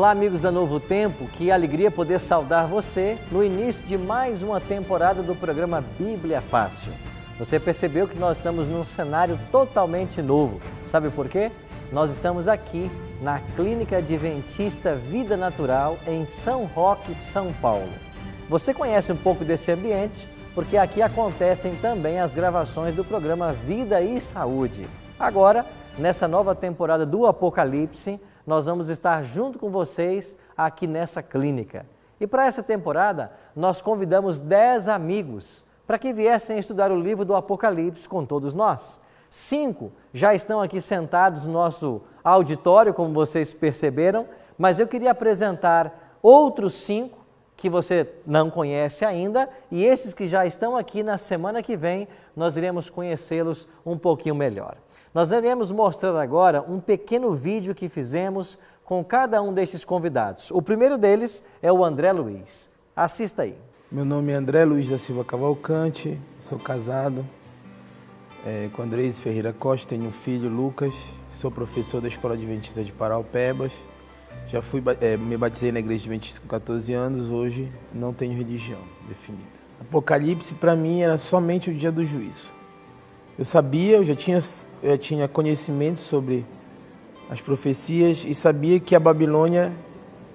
Olá, amigos da Novo Tempo, que alegria poder saudar você no início de mais uma temporada do programa Bíblia Fácil. Você percebeu que nós estamos num cenário totalmente novo. Sabe por quê? Nós estamos aqui na Clínica Adventista Vida Natural em São Roque, São Paulo. Você conhece um pouco desse ambiente porque aqui acontecem também as gravações do programa Vida e Saúde. Agora, nessa nova temporada do Apocalipse, nós vamos estar junto com vocês aqui nessa clínica. E para essa temporada, nós convidamos 10 amigos para que viessem estudar o livro do Apocalipse com todos nós. 5 já estão aqui sentados no nosso auditório, como vocês perceberam, mas eu queria apresentar outros 5 que você não conhece ainda, e esses que já estão aqui na semana que vem, nós iremos conhecê-los um pouquinho melhor. Nós iremos mostrar agora um pequeno vídeo que fizemos com cada um desses convidados. O primeiro deles é o André Luiz. Assista aí. Meu nome é André Luiz da Silva Cavalcante, sou casado com Andrés Ferreira Costa, tenho um filho, Lucas, sou professor da Escola Adventista de Paraupebas, já me batizei na Igreja Adventista com 14 anos, hoje não tenho religião definida. Apocalipse para mim era somente o dia do juízo. Eu sabia, eu já tinha conhecimento sobre as profecias e sabia que a Babilônia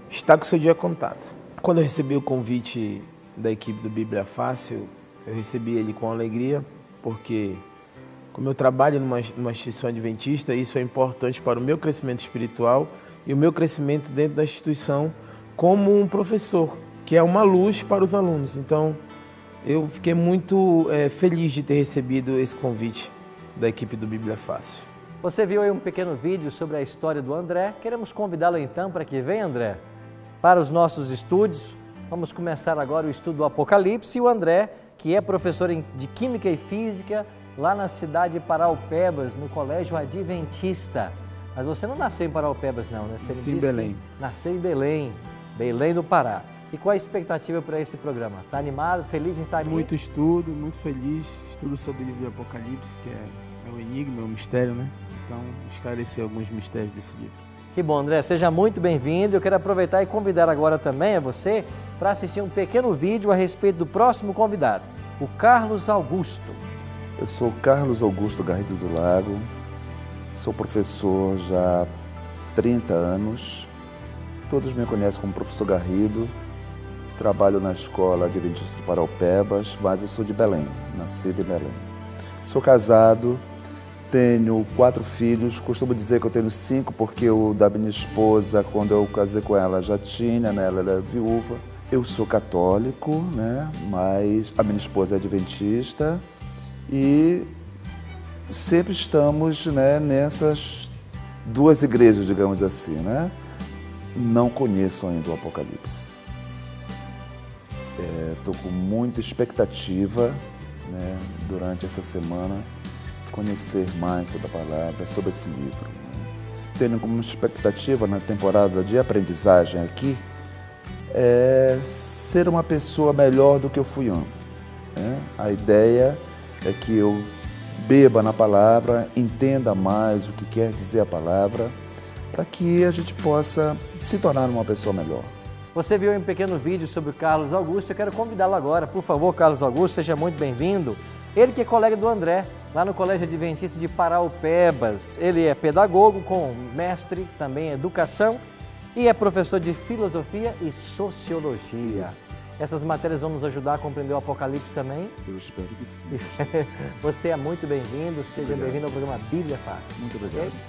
está com o seu dia contado. Quando eu recebi o convite da equipe do Bíblia Fácil, eu recebi ele com alegria, porque como eu trabalho numa instituição adventista, isso é importante para o meu crescimento espiritual e o meu crescimento dentro da instituição como um professor, que é uma luz para os alunos. Então, eu fiquei muito feliz de ter recebido esse convite da equipe do Bíblia Fácil. Você viu aí um pequeno vídeo sobre a história do André. Queremos convidá-lo então para que venha, André, para os nossos estúdios. Vamos começar agora o estudo do Apocalipse. E o André, que é professor de Química e Física, lá na cidade de Paraupebas, no Colégio Adventista. Mas você não nasceu em Paraupebas não, né? Nasci em Belém. Nasceu em Belém, Belém do Pará. E qual a expectativa para esse programa? Está animado, feliz em estar aqui? Muito estudo, muito feliz. Estudo sobre o livro do Apocalipse, que é um enigma, é um mistério, né? Então, esclarecer alguns mistérios desse livro. Que bom, André. Seja muito bem-vindo. Eu quero aproveitar e convidar agora também a você para assistir um pequeno vídeo a respeito do próximo convidado, o Carlos Augusto. Eu sou o Carlos Augusto Garrido do Lago, sou professor já há 30 anos. Todos me conhecem como professor Garrido. Trabalho na Escola Adventista de Paraupebas, mas eu sou de Belém, nascido em Belém. Sou casado, tenho 4 filhos, costumo dizer que eu tenho 5 porque o da minha esposa, quando eu casei com ela, já tinha, né? Ela era viúva. Eu sou católico, né? Mas a minha esposa é adventista e sempre estamos, né, nessas 2 igrejas, digamos assim, né? Não conheço ainda o Apocalipse. Estou com muita expectativa, né, durante essa semana, conhecer mais sobre a palavra, sobre esse livro. Tenho como expectativa na temporada de aprendizagem aqui, ser uma pessoa melhor do que eu fui ontem, né? A ideia é que eu beba na palavra, entenda mais o que quer dizer a palavra, para que a gente possa se tornar uma pessoa melhor. Você viu um pequeno vídeo sobre o Carlos Augusto, eu quero convidá-lo agora. Por favor, Carlos Augusto, seja muito bem-vindo. Ele que é colega do André, lá no Colégio Adventista de Paraupebas. Ele é pedagogo com mestre também em educação e é professor de filosofia e sociologia. Isso. Essas matérias vão nos ajudar a compreender o Apocalipse também? Eu espero que sim. Você é muito bem-vindo, seja bem-vindo ao programa Bíblia Fácil. Muito obrigado. Okay?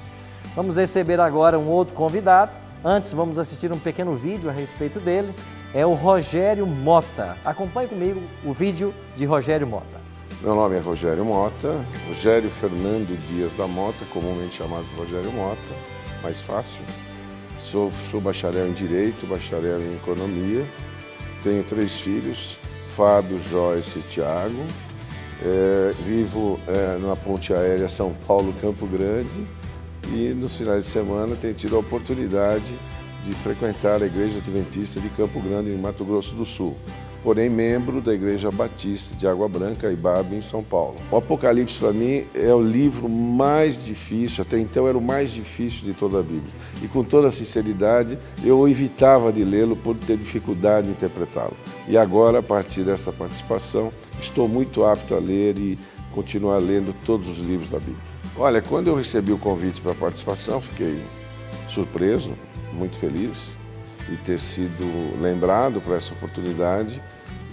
Vamos receber agora um outro convidado. Antes, vamos assistir um pequeno vídeo a respeito dele. É o Rogério Mota. Acompanhe comigo o vídeo de Rogério Mota. Meu nome é Rogério Mota, Rogério Fernando Dias da Mota, comumente chamado Rogério Mota, mais fácil. Sou bacharel em Direito, bacharel em Economia. Tenho 3 filhos, Fábio, Joyce e Tiago. Vivo na ponte aérea São Paulo-Campo Grande. E nos finais de semana tenho tido a oportunidade de frequentar a Igreja Adventista de Campo Grande, em Mato Grosso do Sul. porém membro da Igreja Batista de Água Branca, Ibabe, em São Paulo. O Apocalipse, para mim, é o livro mais difícil, até então era o mais difícil de toda a Bíblia. E com toda sinceridade, eu evitava de lê-lo por ter dificuldade de interpretá-lo. E agora, a partir dessa participação, estou muito apto a ler e continuar lendo todos os livros da Bíblia. Olha, quando eu recebi o convite para a participação, fiquei surpreso, muito feliz de ter sido lembrado para essa oportunidade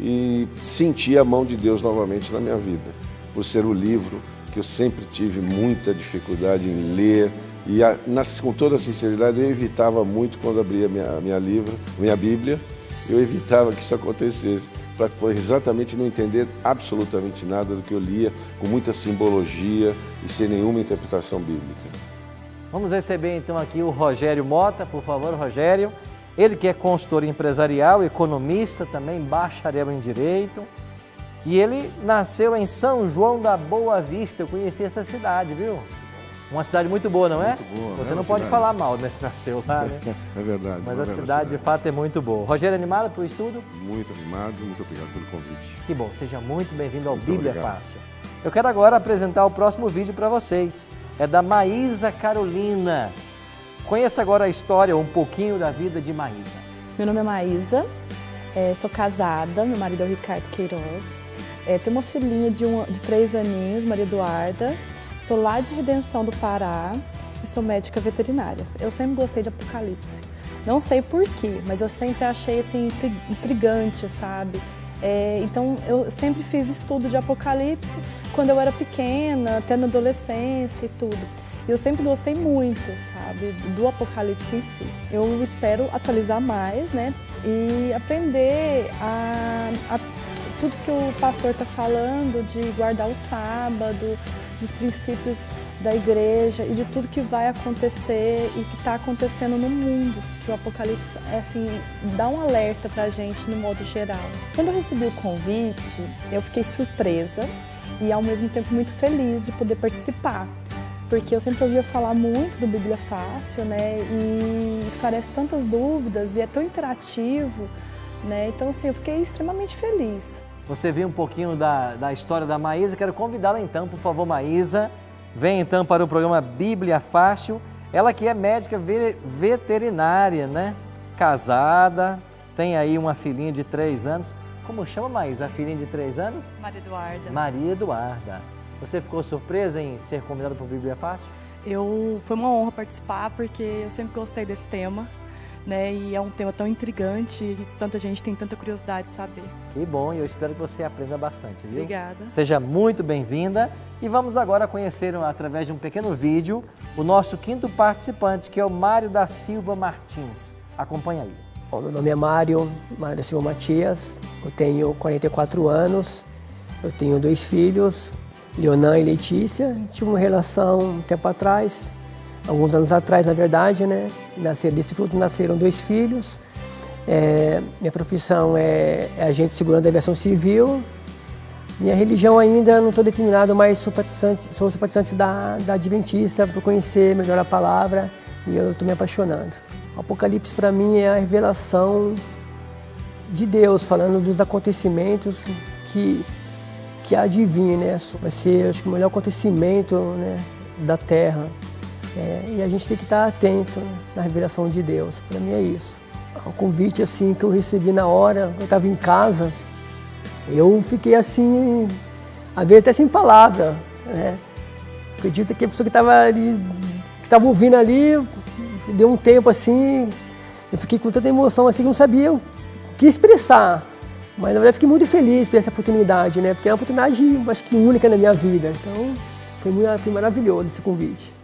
e senti a mão de Deus novamente na minha vida, por ser o livro que eu sempre tive muita dificuldade em ler e, com toda a sinceridade, eu evitava muito quando abria minha Bíblia, eu evitava que isso acontecesse, para exatamente não entender absolutamente nada do que eu lia, com muita simbologia e sem nenhuma interpretação bíblica. Vamos receber então aqui o Rogério Mota, por favor, Rogério. Ele que é consultor empresarial, economista, também bacharel em Direito. E ele nasceu em São João da Boa Vista. Eu conheci essa cidade, viu? Uma cidade muito boa, não é? Muito boa. Você não pode falar mal, né, se nasceu lá, né? É verdade. Mas a cidade, de fato, é muito boa. Rogério, animado para o estudo? Muito animado, muito obrigado pelo convite. Que bom, seja muito bem-vindo ao Muito Bíblia obrigado. Fácil. Eu quero agora apresentar o próximo vídeo para vocês. É da Maísa Carolina. Conheça agora a história, um pouquinho da vida de Maísa. Meu nome é Maísa, sou casada, meu marido é o Ricardo Queiroz. Tenho uma filhinha de 3 aninhos, Maria Eduarda. Sou lá de Redenção do Pará e sou médica veterinária. Eu sempre gostei de Apocalipse. Não sei porquê, mas eu sempre achei assim, intrigante, sabe? Então eu sempre fiz estudo de Apocalipse quando eu era pequena, até na adolescência e tudo. E eu sempre gostei muito, sabe, do Apocalipse em si. Eu espero atualizar mais, né, e aprender tudo que o pastor está falando, de guardar o sábado, dos princípios da igreja e de tudo que vai acontecer e que está acontecendo no mundo. Que o Apocalipse, assim, dá um alerta para a gente no modo geral. Quando eu recebi o convite, eu fiquei surpresa e ao mesmo tempo muito feliz de poder participar. Porque eu sempre ouvia falar muito do Bíblia Fácil, né, e esclarece tantas dúvidas e é tão interativo, né, então assim, eu fiquei extremamente feliz. Você viu um pouquinho da história da Maísa, quero convidá-la então, por favor, Maísa, vem então para o programa Bíblia Fácil, ela que é médica veterinária, né, casada, tem aí uma filhinha de 3 anos, como chama, Maísa, a filhinha de 3 anos? Maria Eduarda. Maria Eduarda. Você ficou surpresa em ser convidada para o Bíblia Fácil? Foi uma honra participar, porque eu sempre gostei desse tema, né? E é um tema tão intrigante e tanta gente tem tanta curiosidade de saber. Que bom, e eu espero que você aprenda bastante, viu? Obrigada. Seja muito bem-vinda e vamos agora conhecer, através de um pequeno vídeo, o nosso 5º participante, que é o Mário da Silva Martins. Acompanha aí. Bom, meu nome é Mário da Silva Matias, eu tenho 44 anos, eu tenho 2 filhos, Leonan e Letícia. Tive uma relação um tempo atrás, alguns anos atrás, na verdade, né? Desse fruto nasceram 2 filhos. Minha profissão é agente de segurança da aviação civil. Minha religião ainda não estou determinado, mas sou simpatizante da Adventista, para conhecer melhor a palavra, e eu estou me apaixonando. O Apocalipse para mim é a revelação de Deus, falando dos acontecimentos que há de vir, né? Vai ser, acho que, o melhor acontecimento, né, da Terra. E a gente tem que estar atento, né, na revelação de Deus. Para mim é isso. O convite assim que eu recebi na hora, eu estava em casa, eu fiquei assim, às vezes até sem palavra, né? Acredito que a pessoa que estava ali, que estava ouvindo ali, deu um tempo assim, eu fiquei com tanta emoção assim que não sabia o que expressar. Mas na verdade fiquei muito feliz por essa oportunidade, né? Porque é uma oportunidade, acho que única na minha vida. Então foi maravilhoso esse convite.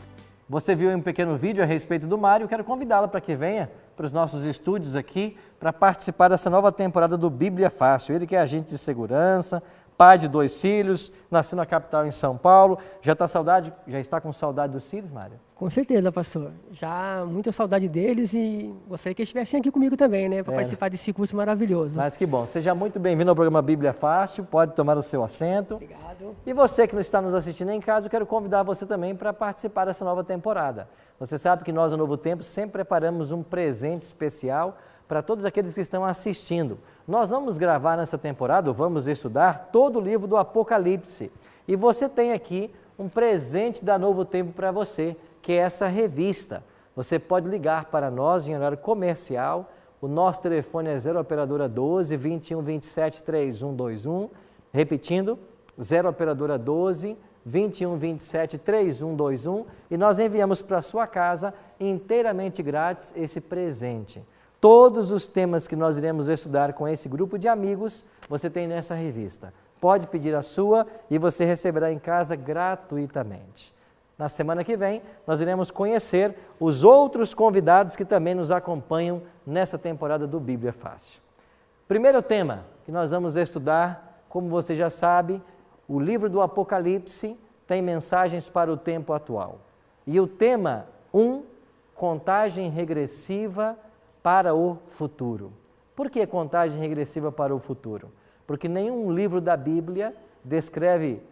Você viu um pequeno vídeo a respeito do Mário, quero convidá-la para que venha para os nossos estúdios aqui para participar dessa nova temporada do Bíblia Fácil. Ele que é agente de segurança, pai de 2 filhos, nasceu na capital em São Paulo. Já está com saudade dos filhos, Mário? Com certeza, pastor. Já muita saudade deles e gostaria que eles estivessem aqui comigo também, né? Para participar desse curso maravilhoso. Mas que bom. Seja muito bem-vindo ao programa Bíblia Fácil. Pode tomar o seu assento. Obrigado. E você que não está nos assistindo em casa, eu quero convidar você também para participar dessa nova temporada. Você sabe que nós, no Novo Tempo, sempre preparamos um presente especial para todos aqueles que estão assistindo. Nós vamos gravar nessa temporada, vamos estudar todo o livro do Apocalipse. E você tem aqui um presente da Novo Tempo para você, que é essa revista. Você pode ligar para nós em horário comercial. O nosso telefone é 0 operadora 12 21 27 3121. Repetindo, 0 operadora 12 21 27 3121. E nós enviamos para a sua casa inteiramente grátis esse presente. Todos os temas que nós iremos estudar com esse grupo de amigos, você tem nessa revista. Pode pedir a sua e você receberá em casa gratuitamente. Na semana que vem, nós iremos conhecer os outros convidados que também nos acompanham nessa temporada do Bíblia Fácil. Primeiro tema que nós vamos estudar, como você já sabe, o livro do Apocalipse tem mensagens para o tempo atual. E o tema 1, contagem regressiva para o futuro. Por que contagem regressiva para o futuro? Porque nenhum livro da Bíblia descreve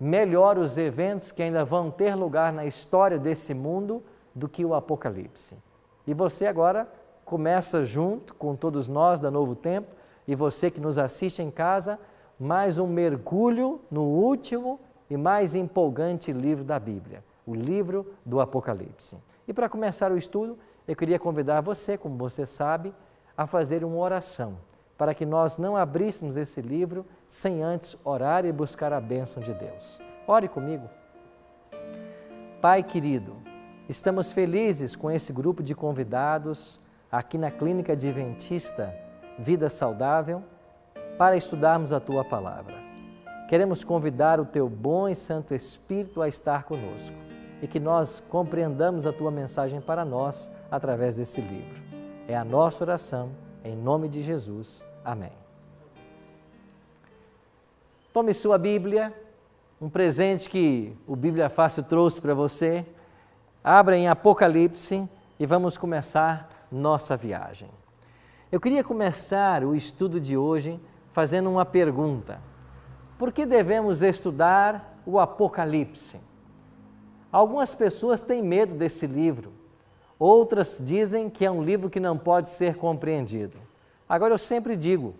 melhor os eventos que ainda vão ter lugar na história desse mundo do que o Apocalipse. E você agora começa junto com todos nós da Novo Tempo e você que nos assiste em casa, mais um mergulho no último e mais empolgante livro da Bíblia, o livro do Apocalipse. E para começar o estudo, eu queria convidar você, como você sabe, a fazer uma oração, para que nós não abríssemos esse livro sem antes orar e buscar a bênção de Deus. Ore comigo. Pai querido, estamos felizes com esse grupo de convidados aqui na Clínica Adventista Vida Saudável para estudarmos a Tua Palavra. Queremos convidar o Teu bom e Santo Espírito a estar conosco e que nós compreendamos a Tua mensagem para nós através desse livro. É a nossa oração, em nome de Jesus. Amém. Tome sua Bíblia, um presente que o Bíblia Fácil trouxe para você. Abra em Apocalipse e vamos começar nossa viagem. Eu queria começar o estudo de hoje fazendo uma pergunta. Por que devemos estudar o Apocalipse? Algumas pessoas têm medo desse livro. Outras dizem que é um livro que não pode ser compreendido. Agora, eu sempre digo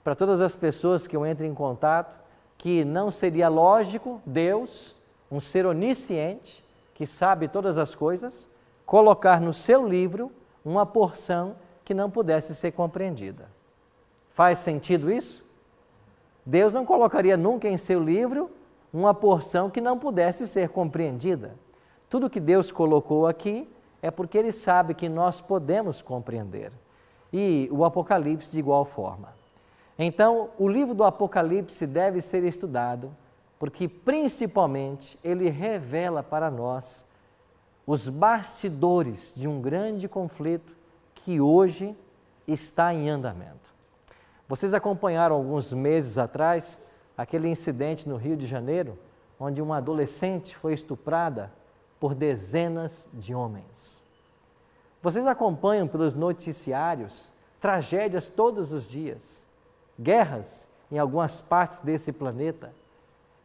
para todas as pessoas que eu entro em contato que não seria lógico Deus, um ser onisciente, que sabe todas as coisas, colocar no seu livro uma porção que não pudesse ser compreendida. Faz sentido isso? Deus não colocaria nunca em seu livro uma porção que não pudesse ser compreendida. Tudo que Deus colocou aqui é porque Ele sabe que nós podemos compreender. E o Apocalipse de igual forma. Então, o livro do Apocalipse deve ser estudado, porque principalmente ele revela para nós os bastidores de um grande conflito que hoje está em andamento. Vocês acompanharam alguns meses atrás aquele incidente no Rio de Janeiro, onde uma adolescente foi estuprada por dezenas de homens. Vocês acompanham pelos noticiários tragédias todos os dias, guerras em algumas partes desse planeta.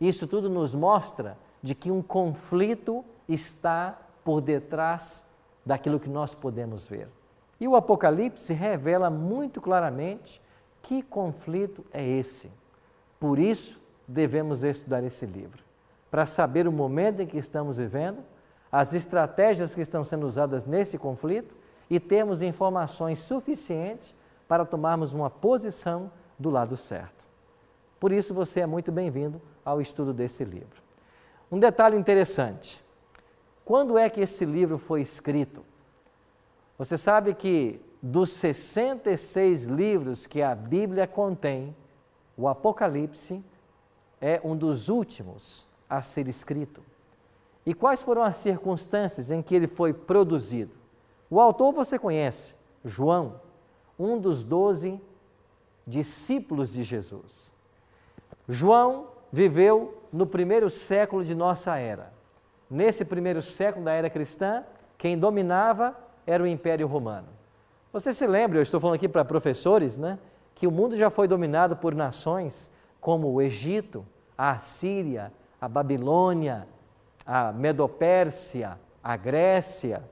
Isso tudo nos mostra de que um conflito está por detrás daquilo que nós podemos ver. E o Apocalipse revela muito claramente que conflito é esse. Por isso, devemos estudar esse livro, para saber o momento em que estamos vivendo, as estratégias que estão sendo usadas nesse conflito e termos informações suficientes para tomarmos uma posição do lado certo. Por isso, você é muito bem-vindo ao estudo desse livro. Um detalhe interessante, quando é que esse livro foi escrito? Você sabe que dos 66 livros que a Bíblia contém, o Apocalipse é um dos últimos a ser escrito. E quais foram as circunstâncias em que ele foi produzido? O autor você conhece, João, um dos 12 discípulos de Jesus. João viveu no primeiro século de nossa era. Nesse primeiro século da era cristã, quem dominava era o Império Romano. Você se lembra, eu estou falando aqui para professores, né, que o mundo já foi dominado por nações como o Egito, a Assíria, a Babilônia, a Medopérsia, a Grécia.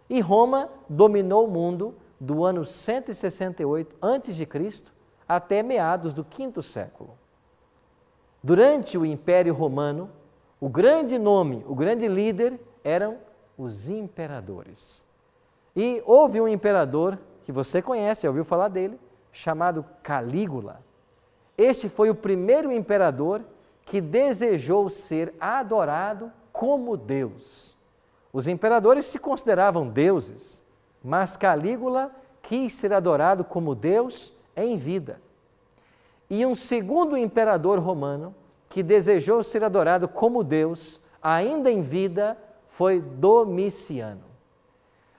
E Roma dominou o mundo do ano 168 a.C. até meados do V século. Durante o Império Romano, o grande nome, o grande líder eram os imperadores. E houve um imperador que você conhece, já ouviu falar dele, chamado Calígula. Este foi o primeiro imperador que desejou ser adorado como Deus. Os imperadores se consideravam deuses, mas Calígula quis ser adorado como Deus em vida. E um segundo imperador romano que desejou ser adorado como Deus ainda em vida foi Domiciano.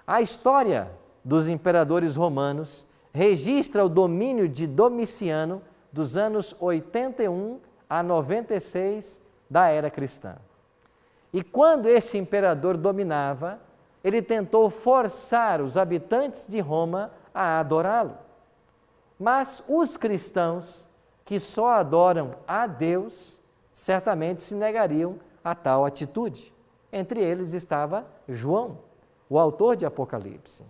A história dos imperadores romanos registra o domínio de Domiciano dos anos 81 a 96 da era cristã. E quando esse imperador dominava, ele tentou forçar os habitantes de Roma a adorá-lo. Mas os cristãos, que só adoram a Deus, certamente se negariam a tal atitude. Entre eles estava João, o autor de Apocalipse.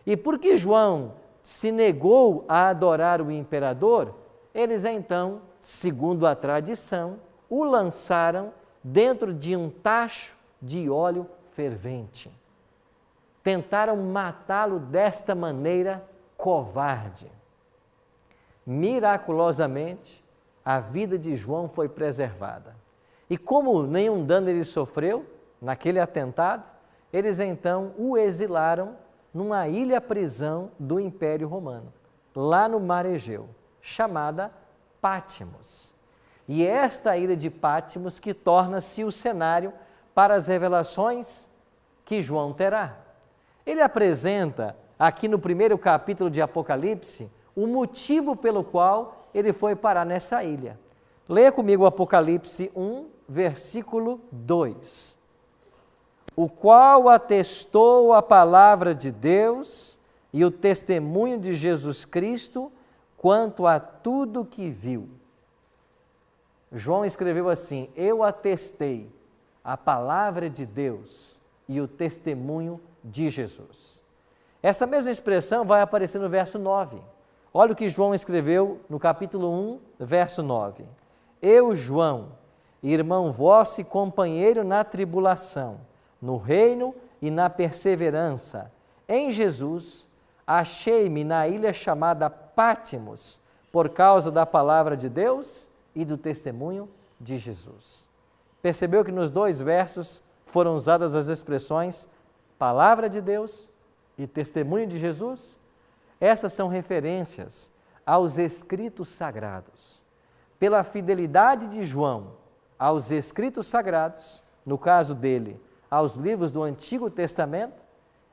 E porque João se negou a adorar o imperador, eles então, segundo a tradição, o lançaram dentro de um tacho de óleo fervente. Tentaram matá-lo desta maneira covarde. Miraculosamente, a vida de João foi preservada. E como nenhum dano ele sofreu naquele atentado, eles então o exilaram numa ilha-prisão do Império Romano, lá no Mar Egeu, chamada Pátmos. E é esta ilha de Pátmos que torna-se o cenário para as revelações que João terá. Ele apresenta, aqui no primeiro capítulo de Apocalipse, o motivo pelo qual ele foi parar nessa ilha. Leia comigo Apocalipse 1, versículo 2. O qual atestou a palavra de Deus e o testemunho de Jesus Cristo quanto a tudo que viu. João escreveu assim: eu atestei a palavra de Deus e o testemunho de Jesus. Essa mesma expressão vai aparecer no verso 9. Olha o que João escreveu no capítulo 1, verso 9. Eu, João, irmão vosso e companheiro na tribulação, no reino e na perseverança, em Jesus, achei-me na ilha chamada Pátmos, por causa da palavra de Deus e do testemunho de Jesus. Percebeu que nos dois versos foram usadas as expressões palavra de Deus e testemunho de Jesus? Essas são referências aos escritos sagrados. Pela fidelidade de João aos escritos sagrados, no caso dele, aos livros do Antigo Testamento,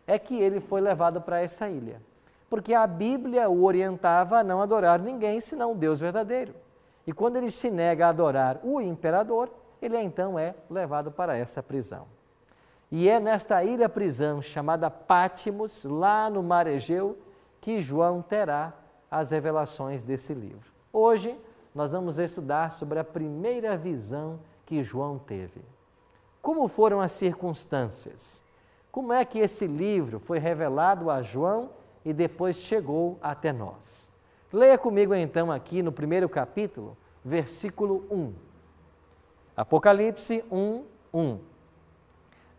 é que ele foi levado para essa ilha. Porque a Bíblia o orientava a não adorar ninguém senão o Deus verdadeiro. E quando ele se nega a adorar o imperador, ele então é levado para essa prisão. E é nesta ilha-prisão chamada Pátmos, lá no Mar Egeu, que João terá as revelações desse livro. Hoje, nós vamos estudar sobre a primeira visão que João teve. Como foram as circunstâncias? Como é que esse livro foi revelado a João e depois chegou até nós? Leia comigo então aqui no primeiro capítulo, versículo 1. Apocalipse 1, 1.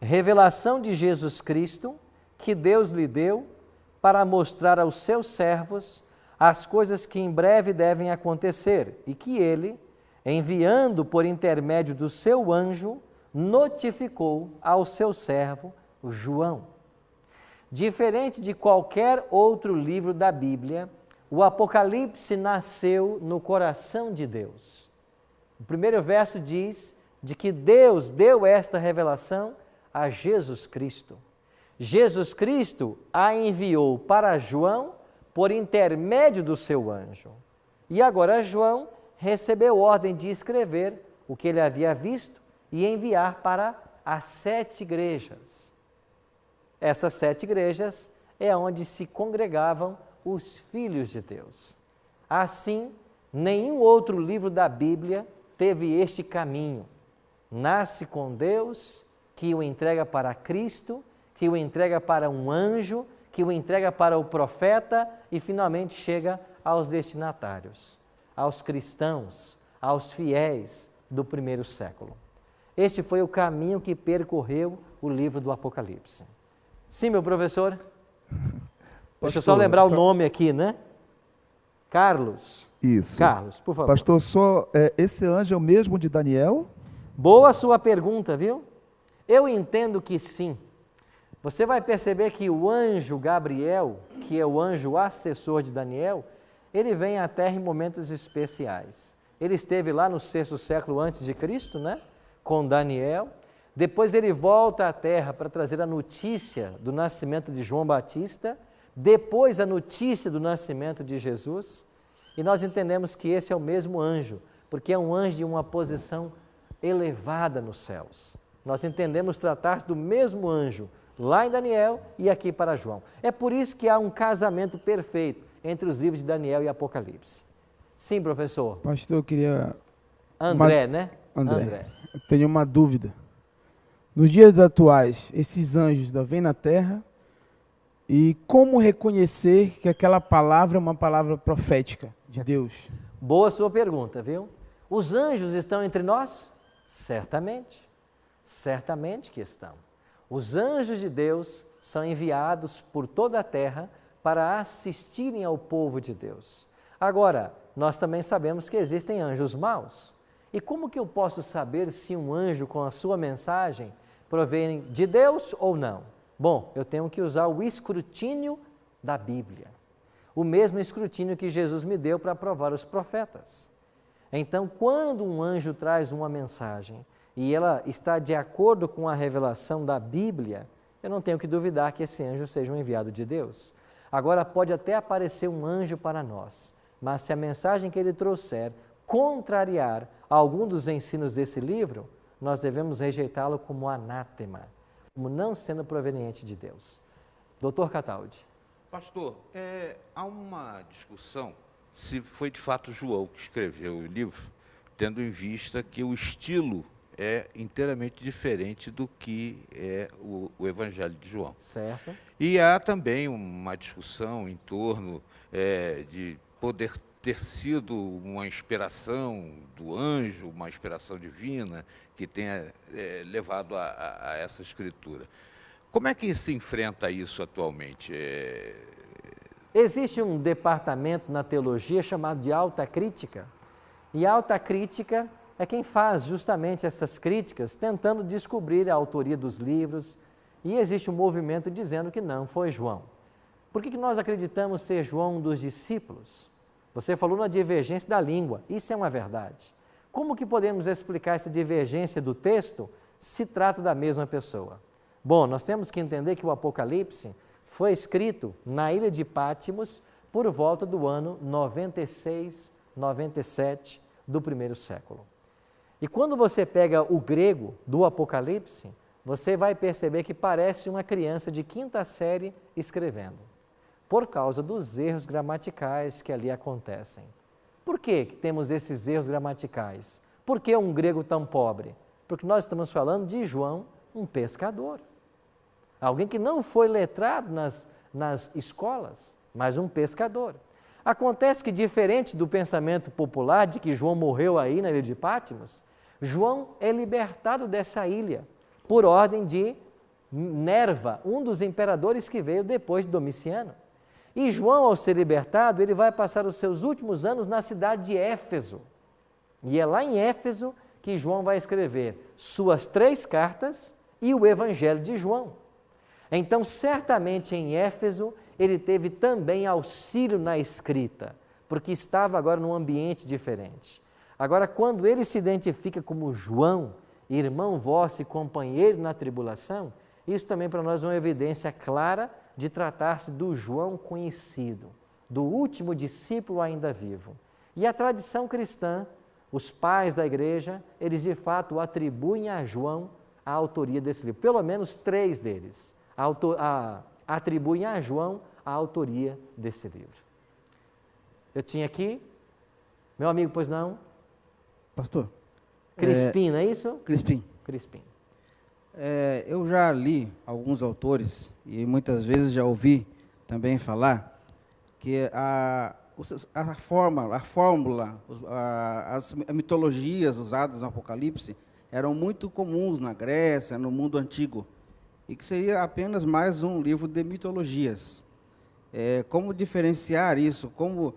Revelação de Jesus Cristo, que Deus lhe deu para mostrar aos seus servos as coisas que em breve devem acontecer e que ele, enviando por intermédio do seu anjo, notificou ao seu servo João. Diferente de qualquer outro livro da Bíblia, o Apocalipse nasceu no coração de Deus. O primeiro verso diz de que Deus deu esta revelação a Jesus Cristo. Jesus Cristo a enviou para João por intermédio do seu anjo. E agora João recebeu ordem de escrever o que ele havia visto e enviar para as 7 igrejas. Essas 7 igrejas é onde se congregavam os filhos de Deus. Assim, nenhum outro livro da Bíblia teve este caminho. Nasce com Deus, que o entrega para Cristo, que o entrega para um anjo, que o entrega para o profeta e finalmente chega aos destinatários, aos cristãos, aos fiéis do primeiro século. Este foi o caminho que percorreu o livro do Apocalipse. Sim, meu professor? Deixa eu só lembrar o nome aqui, né? Carlos. Isso. Carlos, por favor. Pastor, esse anjo é o mesmo de Daniel? Boa sua pergunta, viu? Eu entendo que sim. Você vai perceber que o anjo Gabriel, que é o anjo assessor de Daniel, ele vem à Terra em momentos especiais. Ele esteve lá no 6º século antes de Cristo, né? Com Daniel. Depois ele volta à Terra para trazer a notícia do nascimento de João Batista, depois a notícia do nascimento de Jesus. E nós entendemos que esse é o mesmo anjo, porque é um anjo de uma posição elevada nos céus. Nós entendemos tratar do mesmo anjo lá em Daniel e aqui para João. É por isso que há um casamento perfeito entre os livros de Daniel e Apocalipse. Sim, professor. Pastor, eu queria... André, né? André, eu tenho uma dúvida. Nos dias atuais, esses anjos ainda vêm na Terra, e como reconhecer que aquela palavra é uma palavra profética de Deus? Boa sua pergunta, viu? Os anjos estão entre nós? Certamente. Certamente que estão. Os anjos de Deus são enviados por toda a terra para assistirem ao povo de Deus. Agora, nós também sabemos que existem anjos maus. E como que eu posso saber se um anjo com a sua mensagem provém de Deus ou não? Bom, eu tenho que usar o escrutínio da Bíblia. O mesmo escrutínio que Jesus me deu para provar os profetas. Então, quando um anjo traz uma mensagem e ela está de acordo com a revelação da Bíblia, eu não tenho que duvidar que esse anjo seja um enviado de Deus. Agora, pode até aparecer um anjo para nós, mas se a mensagem que ele trouxer contrariar algum dos ensinos desse livro, nós devemos rejeitá-lo como anátema, como não sendo proveniente de Deus. Doutor Cataldi. Pastor, há uma discussão se foi de fato João que escreveu o livro, tendo em vista que o estilo é inteiramente diferente do que é o Evangelho de João. Certo. E há também uma discussão em torno de poder ter sido uma inspiração do anjo, uma inspiração divina que tenha levado a essa escritura. Como é que se enfrenta isso atualmente? Existe um departamento na teologia chamado de alta crítica, e a alta crítica é quem faz justamente essas críticas, tentando descobrir a autoria dos livros, e existe um movimento dizendo que não foi João. Por que nós acreditamos ser João um dos discípulos? Você falou na divergência da língua, isso é uma verdade. Como que podemos explicar essa divergência do texto se trata da mesma pessoa? Bom, nós temos que entender que o Apocalipse foi escrito na ilha de Patmos por volta do ano 96, 97 do primeiro século. E quando você pega o grego do Apocalipse, você vai perceber que parece uma criança de 5ª série escrevendo, por causa dos erros gramaticais que ali acontecem. Por que temos esses erros gramaticais? Por que um grego tão pobre? Porque nós estamos falando de João, um pescador. Alguém que não foi letrado nas escolas, mas um pescador. Acontece que, diferente do pensamento popular de que João morreu aí na ilha de Patmos, João é libertado dessa ilha por ordem de Nerva, um dos imperadores que veio depois de Domiciano. E João, ao ser libertado, ele vai passar os seus últimos anos na cidade de Éfeso. E é lá em Éfeso que João vai escrever suas 3 cartas e o Evangelho de João. Então, certamente em Éfeso, ele teve também auxílio na escrita, porque estava agora num ambiente diferente. Agora, quando ele se identifica como João, irmão vosso e companheiro na tribulação, isso também para nós é uma evidência clara de tratar-se do João conhecido, do último discípulo ainda vivo. E a tradição cristã, os pais da igreja, eles de fato atribuem a João a autoria desse livro, pelo menos 3 deles. Atribuem a João a autoria desse livro. Eu tinha aqui, meu amigo, pois não? Pastor. Crispim, não é isso? Crispim. Crispim. Eu já li alguns autores e muitas vezes já ouvi também falar que a fórmula, as mitologias usadas no Apocalipse eram muito comuns na Grécia, no mundo antigo, e que seria apenas mais um livro de mitologias. Como diferenciar isso? Como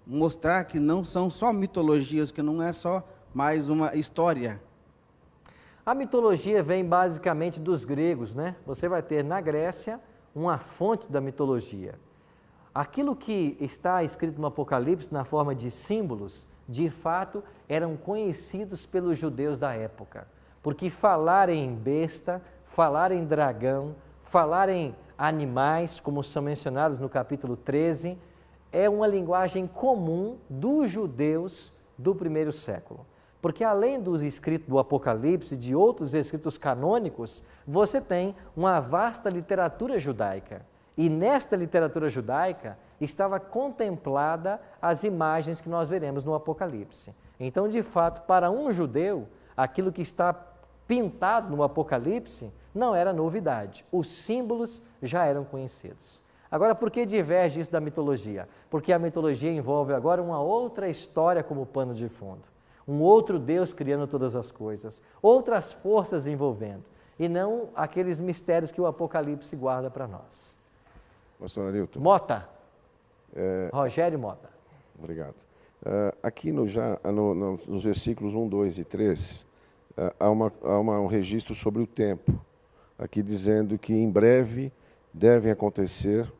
mostrar que não são só mitologias, que não é só mais uma história? A mitologia vem basicamente dos gregos, né? Você vai ter na Grécia uma fonte da mitologia. Aquilo que está escrito no Apocalipse na forma de símbolos, de fato, eram conhecidos pelos judeus da época. Porque falar em besta, falar em dragão, falar em animais, como são mencionados no capítulo 13, é uma linguagem comum dos judeus do primeiro século. Porque além dos escritos do Apocalipse e de outros escritos canônicos, você tem uma vasta literatura judaica. E nesta literatura judaica estava contemplada as imagens que nós veremos no Apocalipse. Então, de fato, para um judeu, aquilo que está pintado no Apocalipse não era novidade. Os símbolos já eram conhecidos. Agora, por que diverge isso da mitologia? Porque a mitologia envolve agora uma outra história como pano de fundo. Um outro Deus criando todas as coisas, outras forças envolvendo, e não aqueles mistérios que o Apocalipse guarda para nós. Pastor Arilton. Mota. Rogério Mota. Obrigado. Aqui nos versículos 1, 2 e 3, há um registro sobre o tempo, aqui dizendo que em breve devem acontecer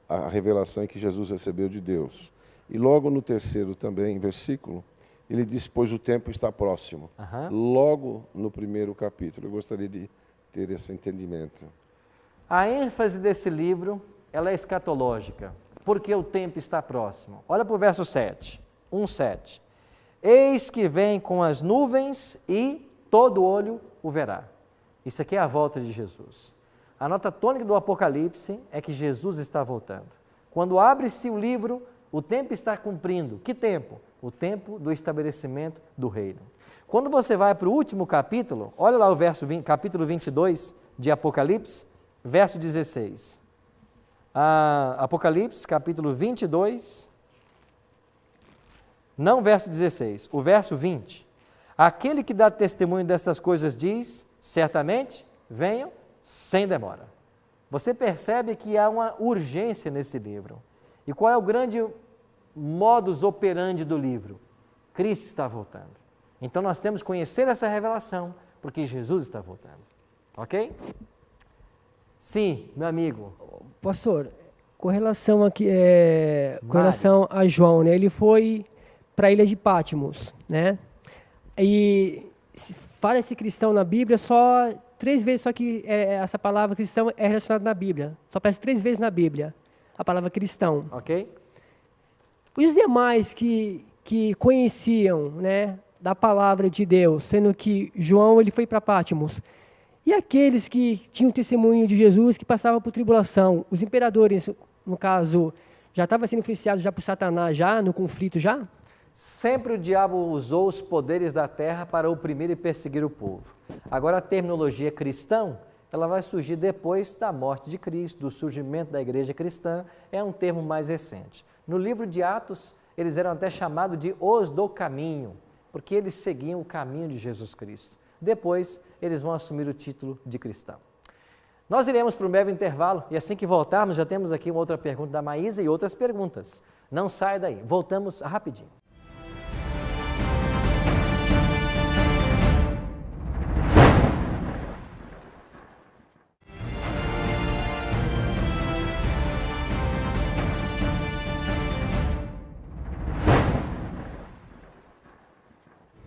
a revelação que Jesus recebeu de Deus. E logo no terceiro também, versículo, ele diz, pois o tempo está próximo. Logo no primeiro capítulo. Eu gostaria de ter esse entendimento. A ênfase desse livro, ela é escatológica, porque o tempo está próximo. Olha para o verso 7, 1:7. Eis que vem com as nuvens e todo olho o verá. Isso aqui é a volta de Jesus. A nota tônica do Apocalipse é que Jesus está voltando. Quando abre-se o livro, o tempo está cumprindo. Que tempo? O tempo do estabelecimento do reino. Quando você vai para o último capítulo, olha lá o capítulo 22 de Apocalipse, verso 16. Apocalipse, capítulo 22, não verso 16, o verso 20. Aquele que dá testemunho dessas coisas diz, certamente, venham sem demora. Você percebe que há uma urgência nesse livro. E qual é o grande modus operandi do livro? Cristo está voltando. Então nós temos que conhecer essa revelação, porque Jesus está voltando. Ok? Sim, meu amigo. Pastor, com relação aqui, com relação a João, né? Ele foi para a ilha de Patmos, né? E fala esse cristão na Bíblia só 3 vezes, só que essa palavra cristão é relacionada na Bíblia. Só aparece 3 vezes na Bíblia, a palavra cristão. Ok. Os demais que conheciam, né, da palavra de Deus, sendo que João ele foi para Patmos, e aqueles que tinham testemunho de Jesus, que passavam por tribulação, os imperadores, no caso, já estavam sendo influenciados já por Satanás, já no conflito já? Sempre o diabo usou os poderes da terra para oprimir e perseguir o povo. Agora a terminologia cristão, ela vai surgir depois da morte de Cristo, do surgimento da igreja cristã, é um termo mais recente. No livro de Atos, eles eram até chamados de os do caminho, porque eles seguiam o caminho de Jesus Cristo. Depois, eles vão assumir o título de cristão. Nós iremos para um breve intervalo e assim que voltarmos, já temos aqui uma outra pergunta da Maísa e outras perguntas. Não sai daí, voltamos rapidinho.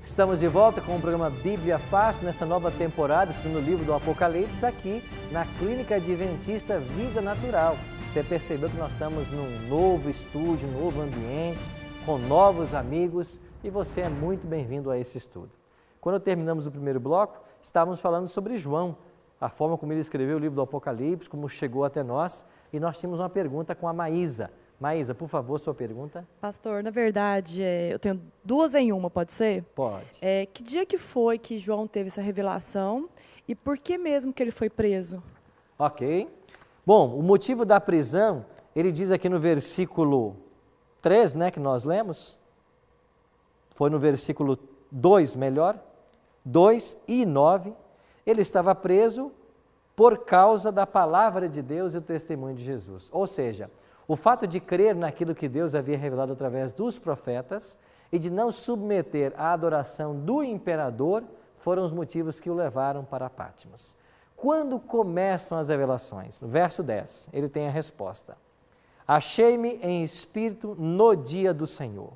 Estamos de volta com o programa Bíblia Fácil, nessa nova temporada, estudando o livro do Apocalipse, aqui na Clínica Adventista Vida Natural. Você percebeu que nós estamos num novo estúdio, um novo ambiente, com novos amigos, e você é muito bem-vindo a esse estudo. Quando terminamos o primeiro bloco, estávamos falando sobre João, a forma como ele escreveu o livro do Apocalipse, como chegou até nós, e nós tínhamos uma pergunta com a Maísa. Maísa, por favor, sua pergunta. Pastor, na verdade, eu tenho 2 em uma, pode ser? Pode. Que dia que foi que João teve essa revelação e por que mesmo que ele foi preso? Ok. Bom, o motivo da prisão, ele diz aqui no versículo 3, né, que nós lemos, foi no versículo 2, melhor, 2 e 9, ele estava preso por causa da palavra de Deus e o testemunho de Jesus. Ou seja, o fato de crer naquilo que Deus havia revelado através dos profetas e de não submeter à adoração do imperador foram os motivos que o levaram para Patmos. Quando começam as revelações? No verso 10, ele tem a resposta. Achei-me em espírito no dia do Senhor,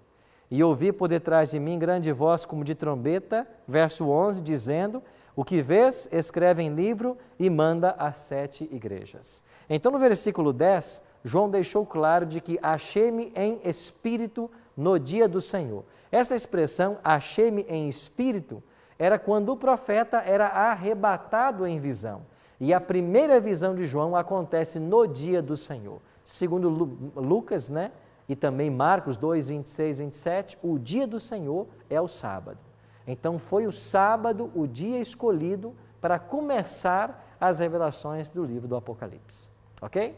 e ouvi por detrás de mim grande voz como de trombeta, verso 11, dizendo, o que vês, escreve em livro e manda às 7 igrejas. Então, no versículo 10, João deixou claro de que achei-me em espírito no dia do Senhor. Essa expressão, achei-me em espírito, era quando o profeta era arrebatado em visão. E a primeira visão de João acontece no dia do Senhor. Segundo Lucas, né? E também Marcos 2, 26, 27, o dia do Senhor é o sábado. Então foi o sábado o dia escolhido para começar as revelações do livro do Apocalipse. Ok?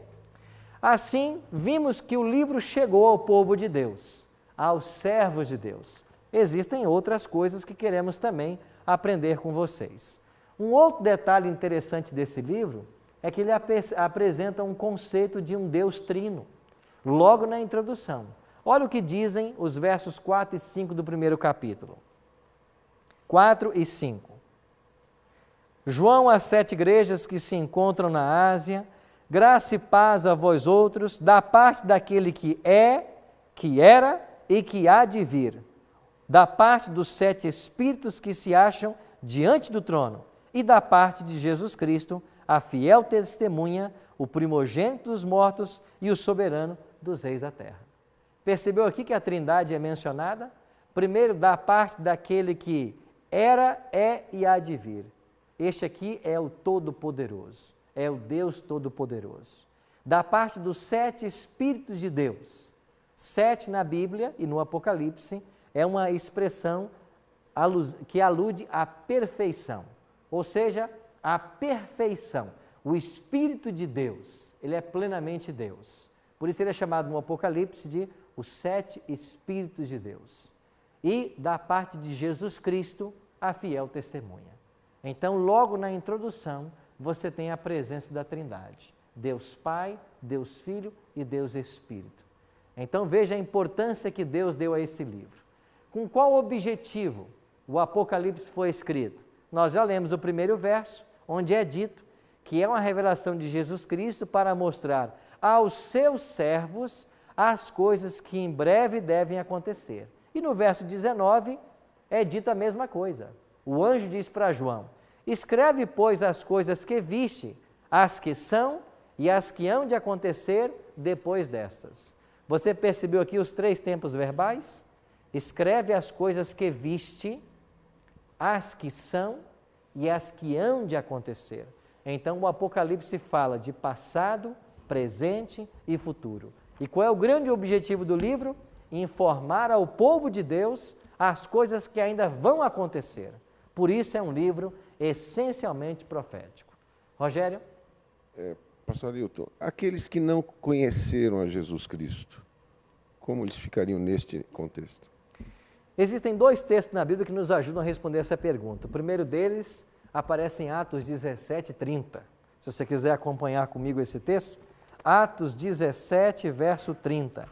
Assim, vimos que o livro chegou ao povo de Deus, aos servos de Deus. Existem outras coisas que queremos também aprender com vocês. Um outro detalhe interessante desse livro é que ele apresenta um conceito de um Deus trino, logo na introdução. Olha o que dizem os versos 4 e 5 do primeiro capítulo. 4 e 5. João às 7 igrejas que se encontram na Ásia, graça e paz a vós outros, da parte daquele que é, que era e que há de vir, da parte dos 7 espíritos que se acham diante do trono e da parte de Jesus Cristo, a fiel testemunha, o primogênito dos mortos e o soberano dos reis da terra. Percebeu aqui que a Trindade é mencionada? Primeiro, da parte daquele que era, é e há de vir. Este aqui é o Todo-Poderoso, é o Deus Todo-Poderoso. Da parte dos 7 Espíritos de Deus. 7 na Bíblia e no Apocalipse é uma expressão que alude à perfeição, ou seja, a perfeição. O Espírito de Deus, ele é plenamente Deus. Por isso ele é chamado no Apocalipse de os 7 Espíritos de Deus. E da parte de Jesus Cristo, a fiel testemunha. Então, logo na introdução, você tem a presença da Trindade. Deus Pai, Deus Filho e Deus Espírito. Então, veja a importância que Deus deu a esse livro. Com qual objetivo o Apocalipse foi escrito? Nós já lemos o primeiro verso, onde é dito que é uma revelação de Jesus Cristo para mostrar aos seus servos as coisas que em breve devem acontecer. E no verso 19 é dita a mesma coisa. O anjo diz para João, escreve, pois, as coisas que viste, as que são e as que hão de acontecer depois destas. Você percebeu aqui os 3 tempos verbais? Escreve as coisas que viste, as que são e as que hão de acontecer. Então o Apocalipse fala de passado, presente e futuro. E qual é o grande objetivo do livro? Informar ao povo de Deus as coisas que ainda vão acontecer. Por isso é um livro essencialmente profético. Rogério? Pastor Ailton, aqueles que não conheceram a Jesus Cristo, como eles ficariam neste contexto? Existem 2 textos na Bíblia que nos ajudam a responder essa pergunta. O primeiro deles aparece em Atos 17, 30. Se você quiser acompanhar comigo esse texto, Atos 17, verso 30.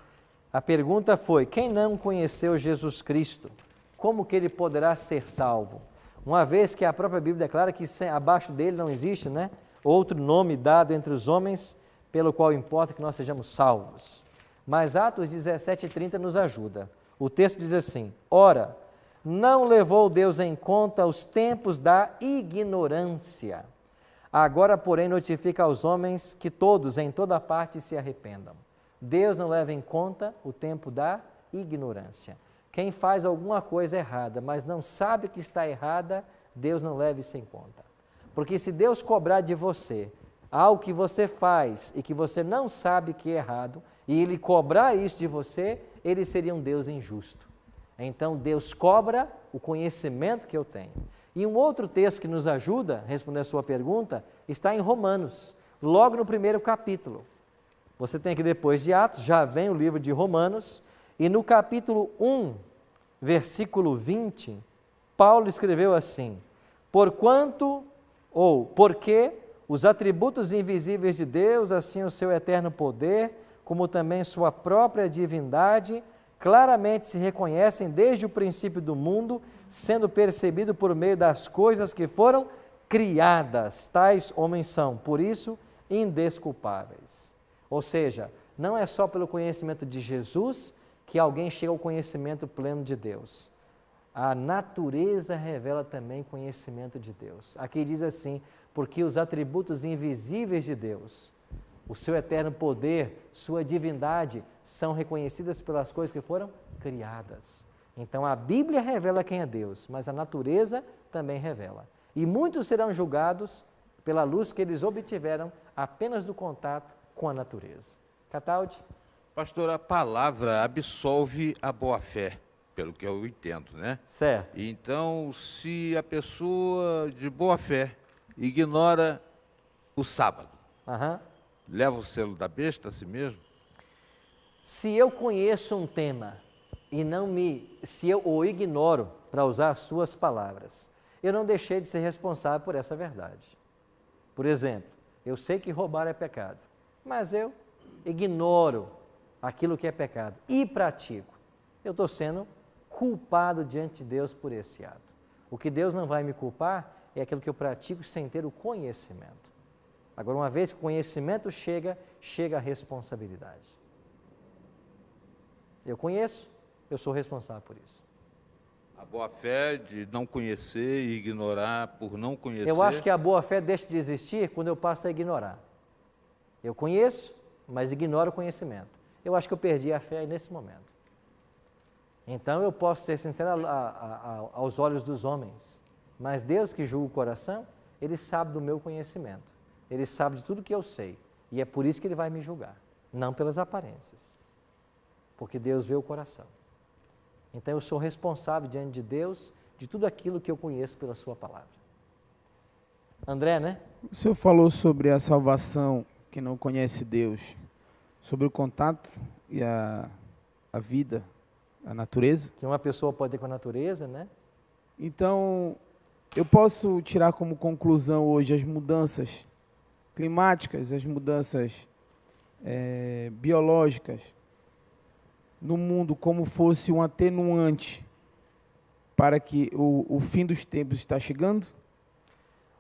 A pergunta foi, quem não conheceu Jesus Cristo, como que ele poderá ser salvo? Uma vez que a própria Bíblia declara que abaixo dele não existe, né, outro nome dado entre os homens, pelo qual importa que nós sejamos salvos. Mas Atos 17, 30 nos ajuda. O texto diz assim, ora, não levou Deus em conta os tempos da ignorância. Agora, porém, notifica aos homens que todos, em toda parte, se arrependam. Deus não leva em conta o tempo da ignorância. Quem faz alguma coisa errada, mas não sabe que está errada, Deus não leva isso em conta. Porque se Deus cobrar de você algo que você faz e que você não sabe que é errado, e Ele cobrar isso de você, Ele seria um Deus injusto. Então, Deus cobra o conhecimento que eu tenho. E um outro texto que nos ajuda a responder a sua pergunta está em Romanos. logo no primeiro capítulo. Você tem que depois de Atos, já vem o livro de Romanos, e no capítulo 1, versículo 20, Paulo escreveu assim: porque os atributos invisíveis de Deus, assim o seu eterno poder, como também sua própria divindade, claramente se reconhecem desde o princípio do mundo, sendo percebido por meio das coisas que foram criadas. Tais homens são, por isso, indesculpáveis. Ou seja, não é só pelo conhecimento de Jesus que alguém chega ao conhecimento pleno de Deus. A natureza revela também conhecimento de Deus. Aqui diz assim: porque os atributos invisíveis de Deus, o seu eterno poder, sua divindade, são reconhecidas pelas coisas que foram criadas. Então a Bíblia revela quem é Deus, mas a natureza também revela. E muitos serão julgados pela luz que eles obtiveram apenas do contato com a natureza. Cataldi? Pastor, a palavra absolve a boa-fé, pelo que eu entendo, né? Certo. Então, se a pessoa de boa-fé ignora o sábado, leva o selo da besta a si mesmo? Se eu conheço um tema e se eu o ignoro, para usar as suas palavras, eu não deixei de ser responsável por essa verdade. Por exemplo, eu sei que roubar é pecado, mas eu ignoro aquilo que é pecado e pratico. Eu estou sendo culpado diante de Deus por esse ato. O que Deus não vai me culpar é aquilo que eu pratico sem ter o conhecimento. Agora, uma vez que o conhecimento chega a responsabilidade. Eu conheço, eu sou responsável por isso. A boa-fé de não conhecer e ignorar por não conhecer... Eu acho que a boa-fé deixa de existir quando eu passo a ignorar. Eu conheço, mas ignoro o conhecimento. Eu acho que eu perdi a fé aí nesse momento. Então, eu posso ser sincero aos olhos dos homens, mas Deus que julga o coração, Ele sabe do meu conhecimento. Ele sabe de tudo que eu sei. E é por isso que Ele vai me julgar, não pelas aparências. Porque Deus vê o coração. Então, eu sou responsável diante de Deus de tudo aquilo que eu conheço pela sua palavra. André, né? O senhor falou sobre a salvação que não conhece Deus, sobre o contato e a vida, a natureza. Que uma pessoa pode ter com a natureza, né? Então, eu posso tirar como conclusão hoje as mudanças climáticas, as mudanças biológicas no mundo como fosse um atenuante para que o fim dos tempos está chegando?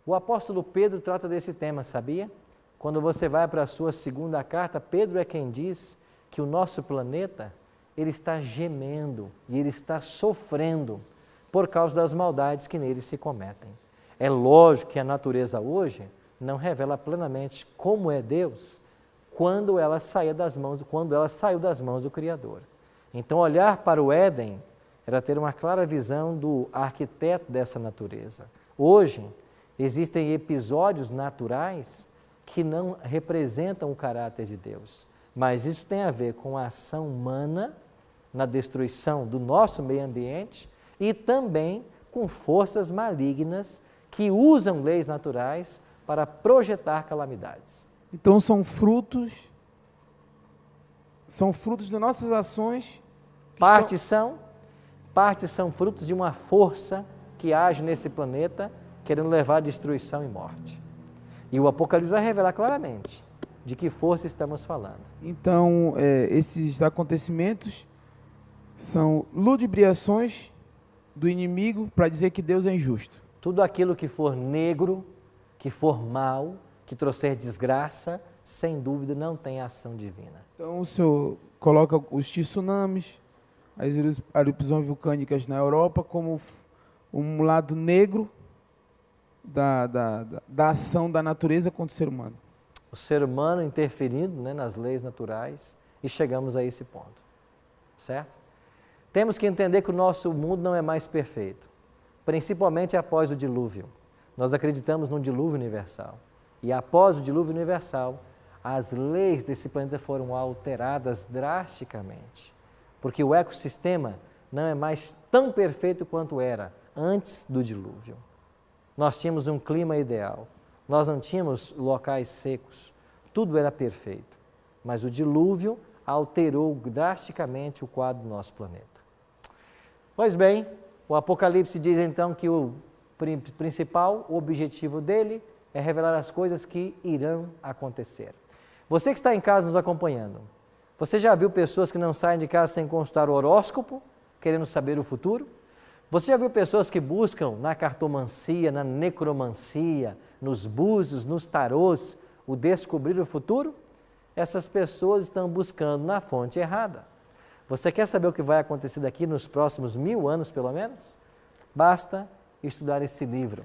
O apóstolo Pedro trata desse tema, sabia? Quando você vai para a sua segunda carta, Pedro é quem diz que o nosso planeta, ele está gemendo e ele está sofrendo por causa das maldades que nele se cometem. É lógico que a natureza hoje não revela plenamente como é Deus quando ela saiu das mãos do Criador. Então, olhar para o Éden era ter uma clara visão do arquiteto dessa natureza. Hoje, existem episódios naturais que não representam o caráter de Deus, mas isso tem a ver com a ação humana na destruição do nosso meio ambiente e também com forças malignas que usam leis naturais para projetar calamidades. Então são frutos das nossas ações. Parte são frutos de uma força que age nesse planeta, querendo levar a destruição e morte. E o Apocalipse vai revelar claramente de que força estamos falando. Então, esses acontecimentos são ludibriações do inimigo para dizer que Deus é injusto. Tudo aquilo que for negro, que for mal, que trouxer desgraça, sem dúvida não tem ação divina. Então o senhor coloca os tsunamis, as erupções vulcânicas na Europa como um lado negro da ação da natureza contra o ser humano. O ser humano interferindo, né, nas leis naturais e chegamos a esse ponto, certo? Temos que entender que o nosso mundo não é mais perfeito, principalmente após o dilúvio. Nós acreditamos num dilúvio universal. E após o dilúvio universal, as leis desse planeta foram alteradas drasticamente. Porque o ecossistema não é mais tão perfeito quanto era antes do dilúvio. Nós tínhamos um clima ideal. Nós não tínhamos locais secos. tudo era perfeito. Mas o dilúvio alterou drasticamente o quadro do nosso planeta. Pois bem, o Apocalipse diz então que o principal objetivo dele é revelar as coisas que irão acontecer. Você que está em casa nos acompanhando, você já viu pessoas que não saem de casa sem consultar o horóscopo, querendo saber o futuro? Você já viu pessoas que buscam na cartomancia, na necromancia, nos búzios, nos tarôs, o descobrir o futuro? Essas pessoas estão buscando na fonte errada. Você quer saber o que vai acontecer daqui nos próximos 1000 anos, pelo menos? Basta estudar esse livro.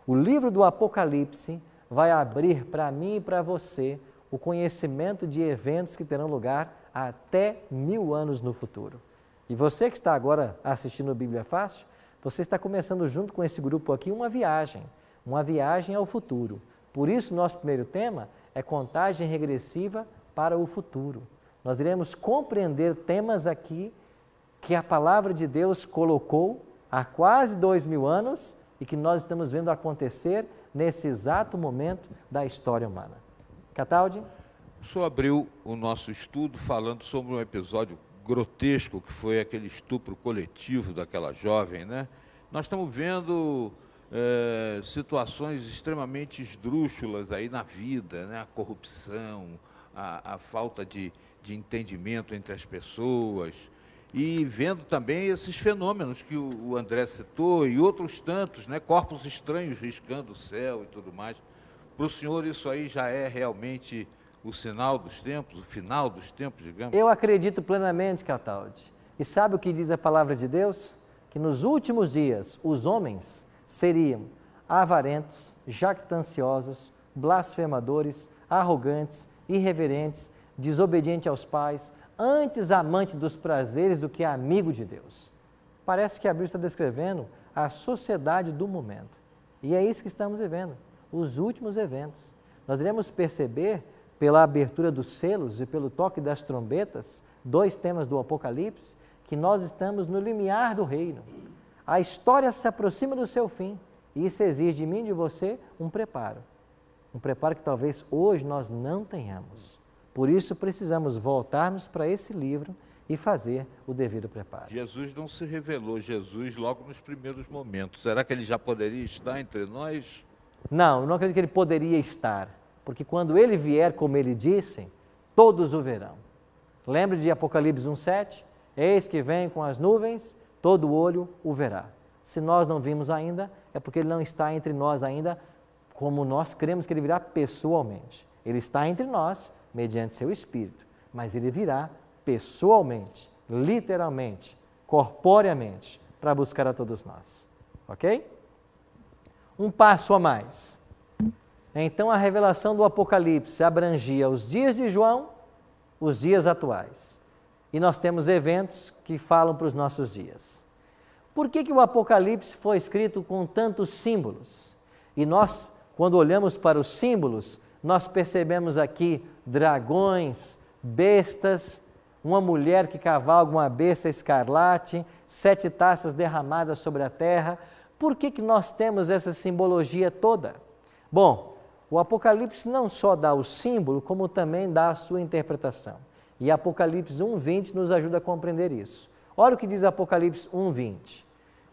O livro do Apocalipse vai abrir para mim e para você o conhecimento de eventos que terão lugar até 1000 anos no futuro. E você que está agora assistindo a Bíblia Fácil, você está começando junto com esse grupo aqui uma viagem ao futuro. Por isso, nosso primeiro tema é contagem regressiva para o futuro. Nós iremos compreender temas aqui que a palavra de Deus colocou há quase 2000 anos e que nós estamos vendo acontecer nesse exato momento da história humana. Cataldi? O senhor abriu o nosso estudo falando sobre um episódio grotesco que foi aquele estupro coletivo daquela jovem, né? Nós estamos vendo situações extremamente esdrúxulas aí na vida, né? A corrupção, a falta de entendimento entre as pessoas e vendo também esses fenômenos que o André citou e outros tantos, né? Corpos estranhos riscando o céu e tudo mais. Para o senhor isso aí já é realmente o sinal dos tempos, o final dos tempos, digamos? Eu acredito plenamente, Cataldi. E sabe o que diz a palavra de Deus? Que nos últimos dias os homens seriam avarentos, jactanciosos, blasfemadores, arrogantes, irreverentes, desobedientes aos pais, antes amante dos prazeres do que amigo de Deus. Parece que a Bíblia está descrevendo a sociedade do momento. E é isso que estamos vivendo, os últimos eventos. Nós iremos perceber, pela abertura dos selos e pelo toque das trombetas, 2 temas do Apocalipse, que nós estamos no limiar do reino. A história se aproxima do seu fim e isso exige de mim e de você um preparo. Um preparo que talvez hoje nós não tenhamos. Por isso precisamos voltarmos para esse livro e fazer o devido preparo. Jesus não se revelou, Jesus logo nos primeiros momentos. Será que ele já poderia estar entre nós? Não, eu não acredito que ele poderia estar, porque quando ele vier, como ele disse, todos o verão. Lembre de Apocalipse 1:7? Eis que vem com as nuvens, todo olho o verá. Se nós não vimos ainda, é porque ele não está entre nós ainda, como nós cremos que ele virá pessoalmente. Ele está entre nós, mediante seu Espírito, mas ele virá pessoalmente, literalmente, corporeamente, para buscar a todos nós. Ok? Um passo a mais. Então a revelação do Apocalipse abrangia os dias de João, os dias atuais. E nós temos eventos que falam para os nossos dias. Por que o Apocalipse foi escrito com tantos símbolos? E nós, quando olhamos para os símbolos, nós percebemos aqui dragões, bestas, uma mulher que cavalga uma besta escarlate, 7 taças derramadas sobre a terra. Por que nós temos essa simbologia toda? Bom, o Apocalipse não só dá o símbolo, como também dá a sua interpretação. E Apocalipse 1:20 nos ajuda a compreender isso. Olha o que diz Apocalipse 1:20.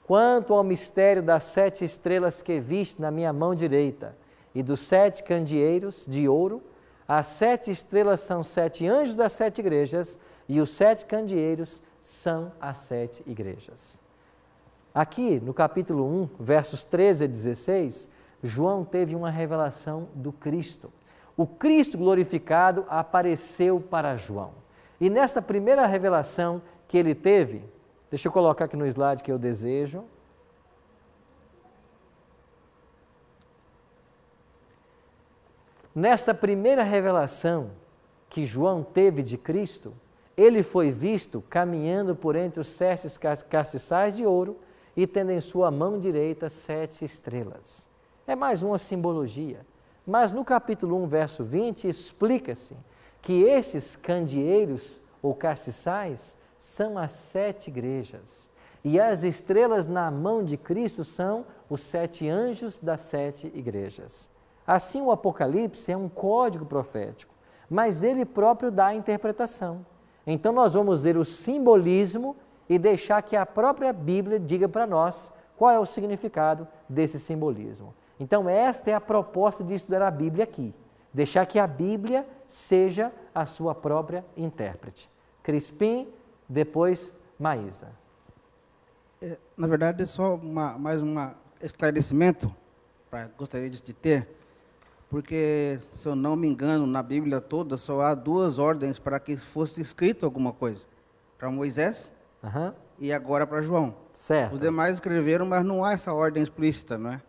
Quanto ao mistério das 7 estrelas que viste na minha mão direita e dos 7 candeeiros de ouro, as 7 estrelas são 7 anjos das 7 igrejas e os 7 candeeiros são as 7 igrejas. Aqui no capítulo 1, versos 13 a 16, João teve uma revelação do Cristo. O Cristo glorificado apareceu para João. E nessa primeira revelação que ele teve, deixa eu colocar aqui no slide que eu desejo. Nessa primeira revelação que João teve de Cristo, ele foi visto caminhando por entre os 7 castiçais de ouro e tendo em sua mão direita 7 estrelas. É mais uma simbologia. Mas no capítulo 1, verso 20, explica-se que esses candeeiros ou castiçais são as 7 igrejas. E as estrelas na mão de Cristo são os 7 anjos das 7 igrejas. Assim, o Apocalipse é um código profético mas Ele próprio dá a interpretação. Então nós vamos ver o simbolismo e deixar que a própria Bíblia diga para nós qual é o significado desse simbolismo. Então esta é a proposta de estudar a Bíblia aqui, deixar que a Bíblia seja a sua própria intérprete. Crispim, depois Maísa. Na verdade, é só mais um esclarecimento que gostaria de ter, porque, se eu não me engano, na Bíblia toda só há 2 ordens para que fosse escrito alguma coisa. Para Moisés e agora para João. Certo. Os demais escreveram, mas não há essa ordem explícita, não é?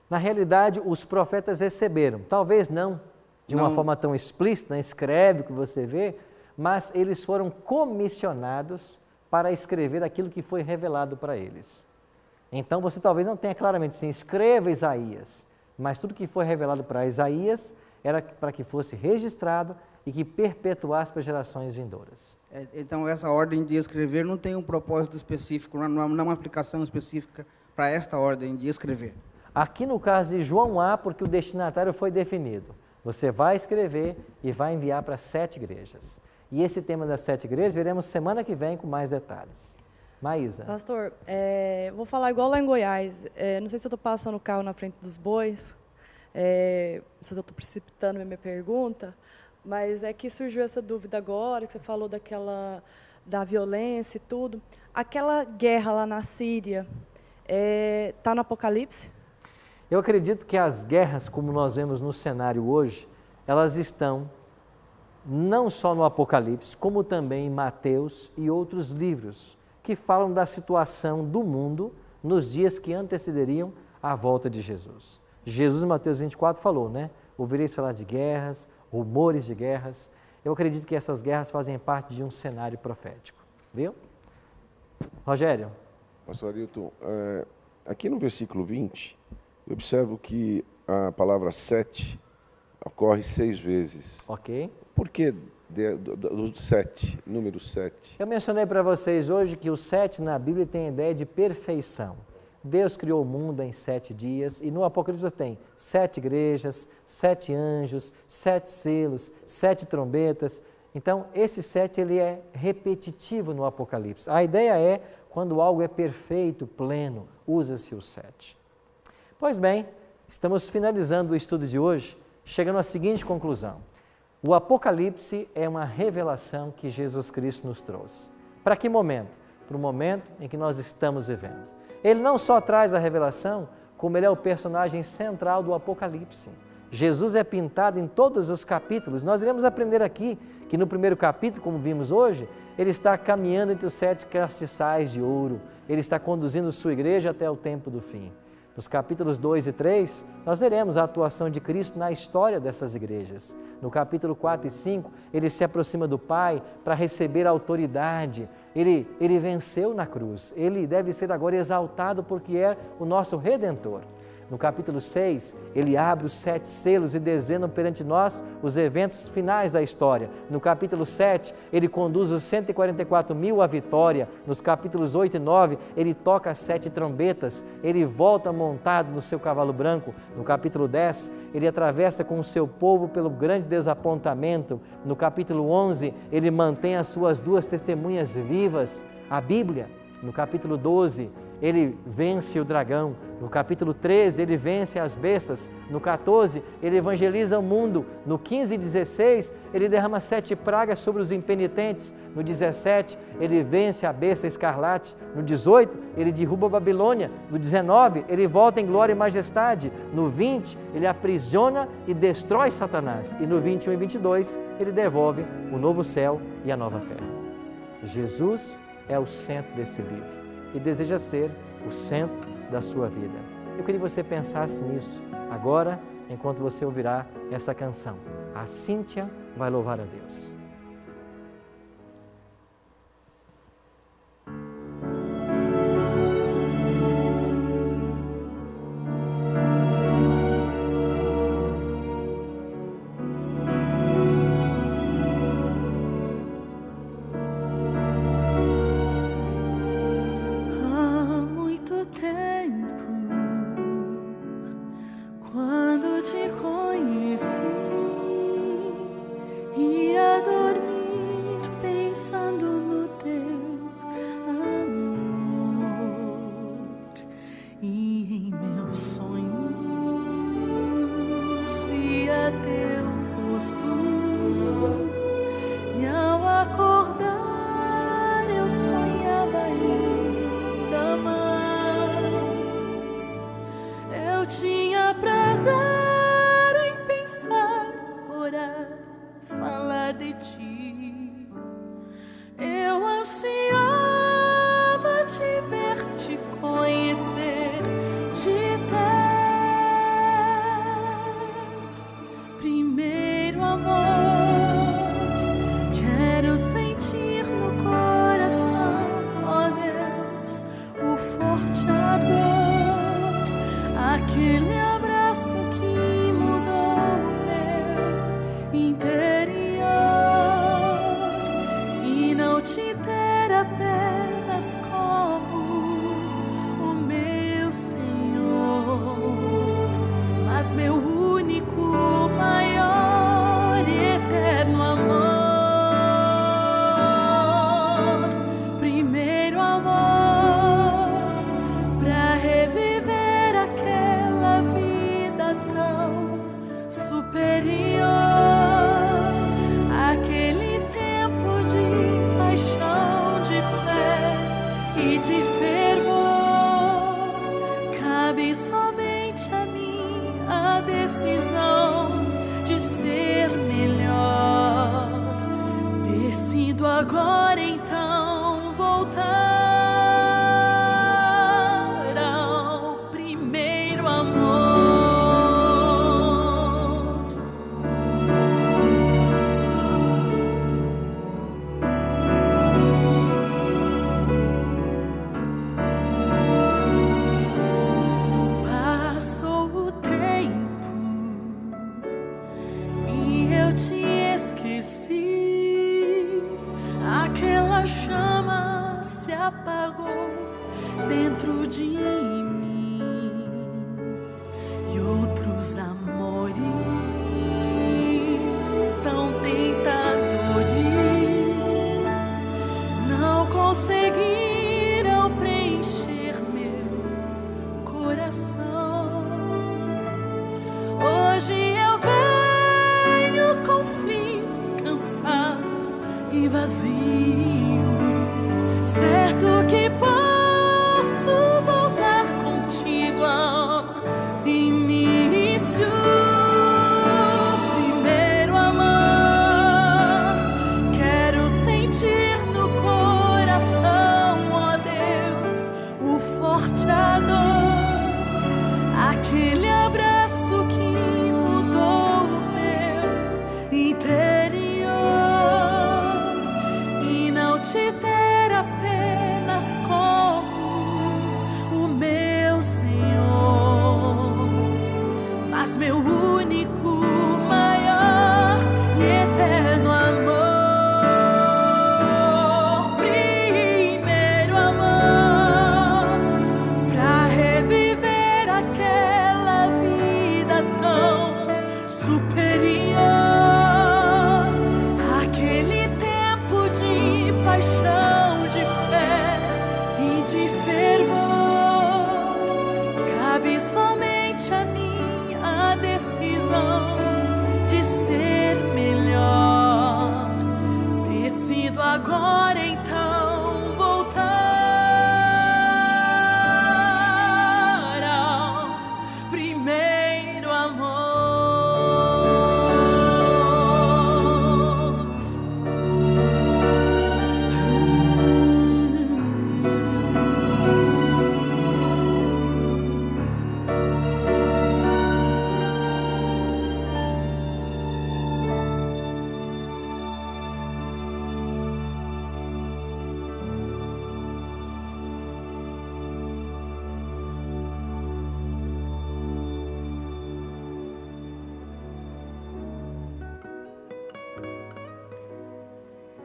Na realidade, os profetas receberam, talvez não de uma forma tão explícita, não escreve o que você vê, mas eles foram comissionados para escrever aquilo que foi revelado para eles. Então você talvez não tenha claramente assim, escreva Isaías, mas tudo que foi revelado para Isaías era para que fosse registrado e que perpetuasse para gerações vindouras. Então essa ordem de escrever não tem um propósito específico, não é uma aplicação específica para esta ordem de escrever. Aqui no caso de João há, porque o destinatário foi definido. Você vai escrever e vai enviar para 7 igrejas. E esse tema das 7 igrejas veremos semana que vem com mais detalhes. Maísa. Pastor, vou falar igual lá em Goiás. Não sei se eu estou passando o carro na frente dos bois, se eu estou precipitando a minha pergunta, mas é que surgiu essa dúvida agora, que você falou da violência e tudo. Aquela guerra lá na Síria, está no Apocalipse? Eu acredito que as guerras, como nós vemos no cenário hoje, elas estão não só no Apocalipse, como também em Mateus e outros livros, que falam da situação do mundo nos dias que antecederiam a volta de Jesus. Jesus, em Mateus 24, falou, né? Ouvireis falar de guerras, rumores de guerras. Eu acredito que essas guerras fazem parte de um cenário profético. Viu? Rogério. Pastor Ailton, aqui no versículo 20, eu observo que a palavra 7 ocorre 6 vezes. Ok. Por que do 7, número 7? Eu mencionei para vocês hoje que o 7 na Bíblia tem a ideia de perfeição. Deus criou o mundo em 7 dias e no Apocalipse tem 7 igrejas, 7 anjos, 7 selos, 7 trombetas. Então, esse 7 ele é repetitivo no Apocalipse. A ideia é, quando algo é perfeito, pleno, usa-se o 7. Pois bem, estamos finalizando o estudo de hoje, chegando à seguinte conclusão. O Apocalipse é uma revelação que Jesus Cristo nos trouxe. Para que momento? Para o momento em que nós estamos vivendo. Ele não só traz a revelação, como ele é o personagem central do Apocalipse. Jesus é pintado em todos os capítulos. Nós iremos aprender aqui que no primeiro capítulo, como vimos hoje, ele está caminhando entre os 7 castiçais de ouro. Ele está conduzindo sua igreja até o tempo do fim. Nos capítulos 2 e 3, nós veremos a atuação de Cristo na história dessas igrejas. No capítulo 4 e 5, ele se aproxima do Pai para receber a autoridade. Ele venceu na cruz. Ele deve ser agora exaltado porque é o nosso Redentor. No capítulo 6, ele abre os 7 selos e desvenda perante nós os eventos finais da história. No capítulo 7, ele conduz os 144.000 à vitória. Nos capítulos 8 e 9, ele toca as 7 trombetas. Ele volta montado no seu cavalo branco. No capítulo 10, ele atravessa com o seu povo pelo grande desapontamento. No capítulo 11, ele mantém as suas 2 testemunhas vivas, a Bíblia. No capítulo 12, ele vence o dragão. No capítulo 13, ele vence as bestas. No 14, ele evangeliza o mundo. No 15 e 16, ele derrama 7 pragas sobre os impenitentes. No 17, ele vence a besta escarlate. No 18, ele derruba a Babilônia. No 19, ele volta em glória e majestade. No 20, ele aprisiona e destrói Satanás. E no 21 e 22, ele devolve o novo céu e a nova terra. Jesus é o centro desse livro e deseja ser o centro da sua vida. Eu queria que você pensasse nisso agora, enquanto você ouvirá essa canção. A Cíntia vai louvar a Deus. Quando te conheci, amor. Quero sentir no coração, ó Deus, o forte amor, aquele abraço que mudou o meu interior, e não te ter apenas como o meu Senhor, mas meu único, maior e eterno amor. Primeiro amor, pra reviver aquela vida tão superior, aquele tempo de paixão, de fé e de fervor. Cabe somente a mim a decisão de ser melhor. Decido agora então voltar ao primeiro amor. Passou o tempo e eu te esqueci. Aquela chama se apagou dentro de mim, e outros amores tão tentadores não conseguiram preencher meu coração. Hoje eu venho com frio, cansado e vazio, certo que posso voltar contigo ao início. Primeiro amor, quero sentir no coração, ó Deus, o forte amor, aquele abraço que mudou o meu interior, e não te ter apenas como o meu Senhor, mas meu único, maior e eterno amor. Primeiro amor, pra reviver aquela vida tão superior, aquele tempo de paixão, de fé e de fervor. Cabe somente a mim a decisão de ser melhor. Decido agora então voltar ao primeiro amor.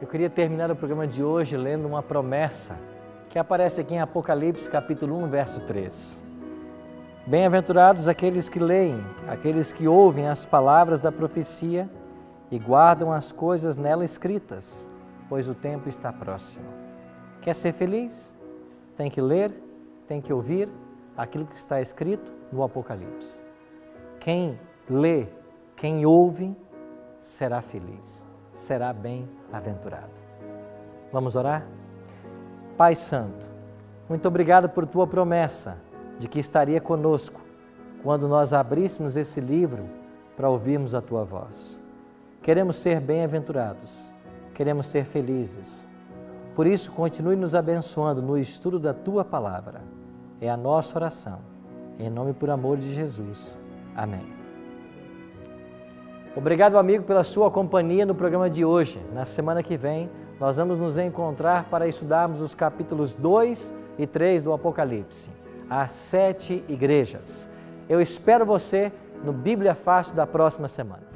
Eu queria terminar o programa de hoje lendo uma promessa que aparece aqui em Apocalipse, capítulo 1, verso 3. Bem-aventurados aqueles que leem, aqueles que ouvem as palavras da profecia e guardam as coisas nela escritas, pois o tempo está próximo. Quer ser feliz? Tem que ler, tem que ouvir aquilo que está escrito no Apocalipse. Quem lê, quem ouve, será feliz, será bem-aventurado. Vamos orar? Pai Santo, muito obrigado por tua promessa de que estaria conosco quando nós abríssemos esse livro para ouvirmos a tua voz. Queremos ser bem-aventurados, queremos ser felizes. Por isso, continue nos abençoando no estudo da tua palavra. É a nossa oração. Em nome e por amor de Jesus. Amém. Obrigado, amigo, pela sua companhia no programa de hoje. Na semana que vem, nós vamos nos encontrar para estudarmos os capítulos 2 e 3 do Apocalipse, as 7 igrejas. Eu espero você no Bíblia Fácil da próxima semana.